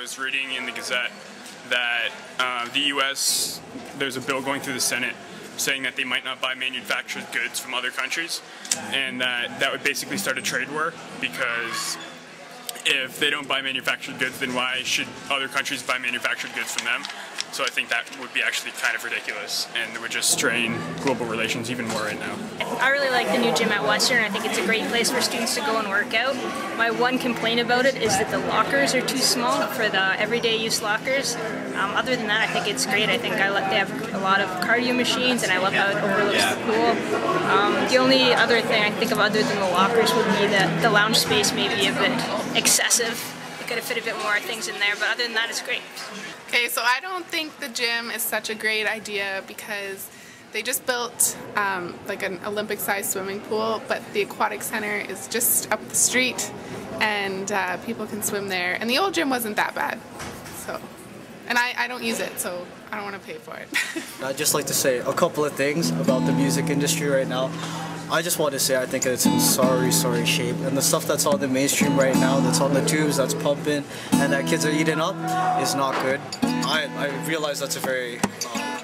was reading in the Gazette that the U.S., there's a bill going through the Senate saying that they might not buy manufactured goods from other countries, and that would basically start a trade war, because if they don't buy manufactured goods, then why should other countries buy manufactured goods from them? So I think that would be actually kind of ridiculous, and it would just strain global relations even more right now. I really like the new gym at Western. I think it's a great place for students to go and work out. My one complaint about it is that the lockers are too small for the everyday use lockers. Other than that, I think it's great. I think they have a lot of cardio machines, and I love how it overlooks the pool. The only other thing I think of other than the lockers would be that the lounge space may be a bit excessive. They could have fit a bit more things in there, but other than that, it's great. Okay, so I don't think the gym is such a great idea because they just built like an Olympic-sized swimming pool, but the aquatic center is just up the street, and people can swim there. And the old gym wasn't that bad, so. And I don't use it, so I don't want to pay for it. I'd just like to say a couple of things about the music industry right now. I just want to say I think it's in sorry shape, and the stuff that's on the mainstream right now, that's on the tubes, that's pumping, and that kids are eating up, is not good. I realize that's a very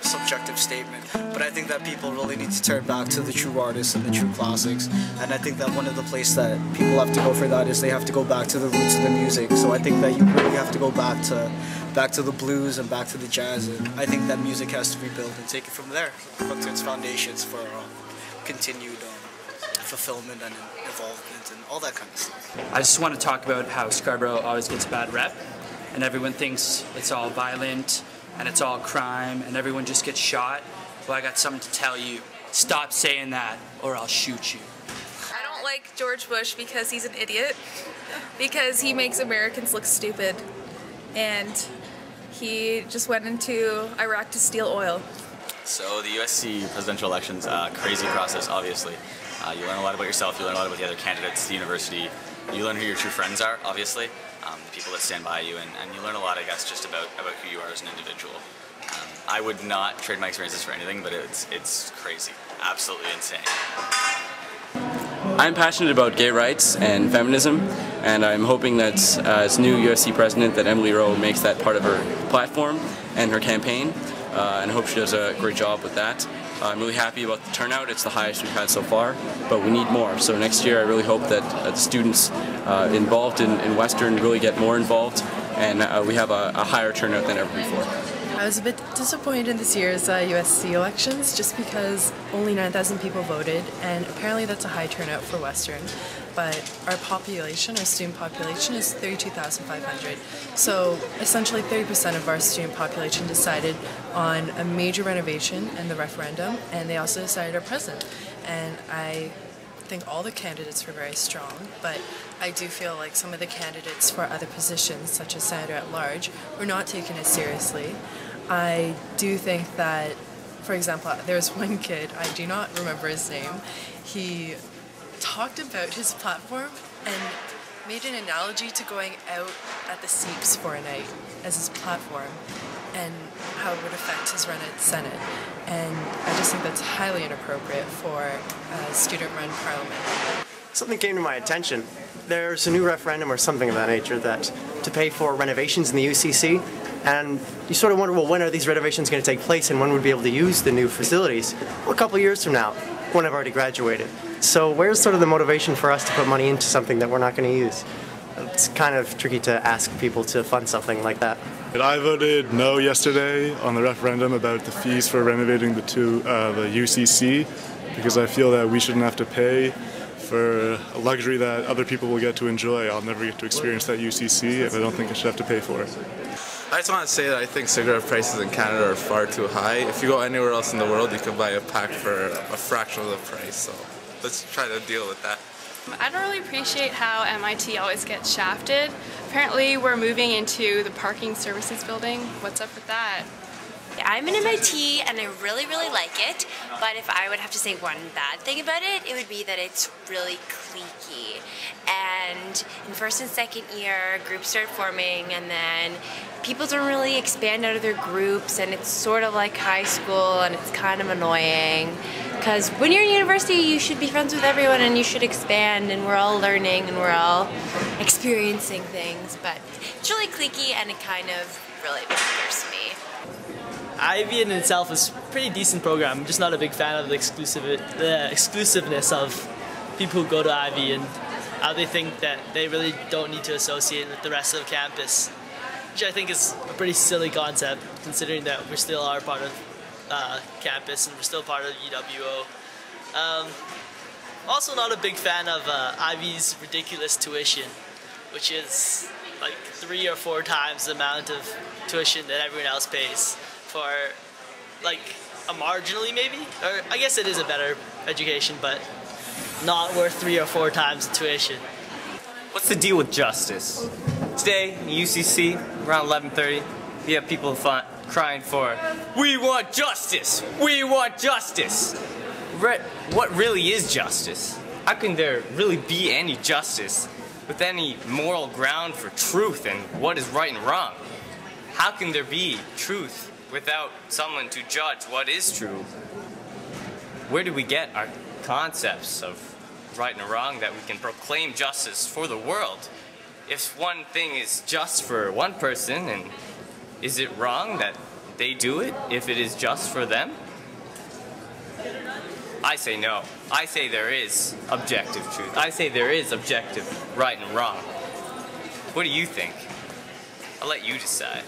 subjective statement, but I think that people really need to turn back to the true artists and the true classics, and I think that one of the places that people have to go for that is they have to go back to the roots of the music. So I think that you really have to go back to the blues and back to the jazz, and I think that music has to rebuild and take it from there, look to its foundations for continued fulfillment and involvement and all that kind of stuff. I just want to talk about how Scarborough always gets a bad rep, and everyone thinks it's all violent and it's all crime and everyone just gets shot. Well, I got something to tell you. Stop saying that or I'll shoot you. I don't like George Bush because he's an idiot, because he makes Americans look stupid, and he just went into Iraq to steal oil. So the USC presidential election's a crazy process, obviously. You learn a lot about yourself, you learn a lot about the other candidates, the university, you learn who your true friends are, obviously, the people that stand by you, and you learn a lot, I guess, just about who you are as an individual. I would not trade my experiences for anything, but it's crazy, absolutely insane. I'm passionate about gay rights and feminism, and I'm hoping that as new USC president that Emily Rowe makes that part of her platform and her campaign, and I hope she does a great job with that. I'm really happy about the turnout. It's the highest we've had so far, but we need more. So next year I really hope that the students involved in Western really get more involved, and we have a higher turnout than ever before. I was a bit disappointed in this year's USC elections just because only 9,000 people voted, and apparently that's a high turnout for Western. But our population, our student population, is 32,500. So essentially 30% of our student population decided on a major renovation and the referendum, and they also decided our president. And I think all the candidates were very strong, but I do feel like some of the candidates for other positions, such as Senator at Large, were not taken as seriously. I do think that, for example, there was one kid, I do not remember his name, he talked about his platform and made an analogy to going out at the Seeps for a night as his platform and how it would affect his run at Senate. And I just think that's highly inappropriate for a student-run parliament. Something came to my attention. There's a new referendum or something of that nature that to pay for renovations in the UCC, and you sort of wonder, well, when are these renovations going to take place and when would we be able to use the new facilities? Well, a couple of years from now, when I've already graduated. So where's sort of the motivation for us to put money into something that we're not going to use? It's kind of tricky to ask people to fund something like that. I voted no yesterday on the referendum about the fees for renovating the UCC, because I feel that we shouldn't have to pay for a luxury that other people will get to enjoy. I'll never get to experience that UCC, and I don't think I should have to pay for it. I just want to say that I think cigarette prices in Canada are far too high. If you go anywhere else in the world, you can buy a pack for a fraction of the price, so let's try to deal with that. I don't really appreciate how MIT always gets shafted. Apparently we're moving into the parking services building. What's up with that? I'm an MIT and I really like it, but if I would have to say one bad thing about it, it would be that it's really cliquey. And in first and second year, groups start forming, and then people don't really expand out of their groups, and it's sort of like high school, and it's kind of annoying. Because when you're in university, you should be friends with everyone and you should expand, and we're all learning and we're all experiencing things. But it's really cliquey and it kind of really bothers me. Ivy in itself is a pretty decent program. I'm just not a big fan of the exclusiveness of people who go to Ivy and how they think that they really don't need to associate with the rest of the campus, which I think is a pretty silly concept considering that we still are part of campus and we're still part of UWO. Also not a big fan of Ivy's ridiculous tuition, which is like 3 or 4 times the amount of tuition that everyone else pays for like a marginally maybe, or I guess it is a better education, but not worth 3 or 4 times the tuition. What's the deal with justice? Today, in UCC, around 11:30, we have people crying for, "We want justice! We want justice!" What really is justice? How can there really be any justice with any moral ground for truth and what is right and wrong? How can there be truth without someone to judge what is true? Where do we get our concepts of right and wrong that we can proclaim justice for the world? If one thing is just for one person, and is it wrong that they do it if it is just for them? I say no. I say there is objective truth. I say there is objective right and wrong. What do you think? I'll let you decide.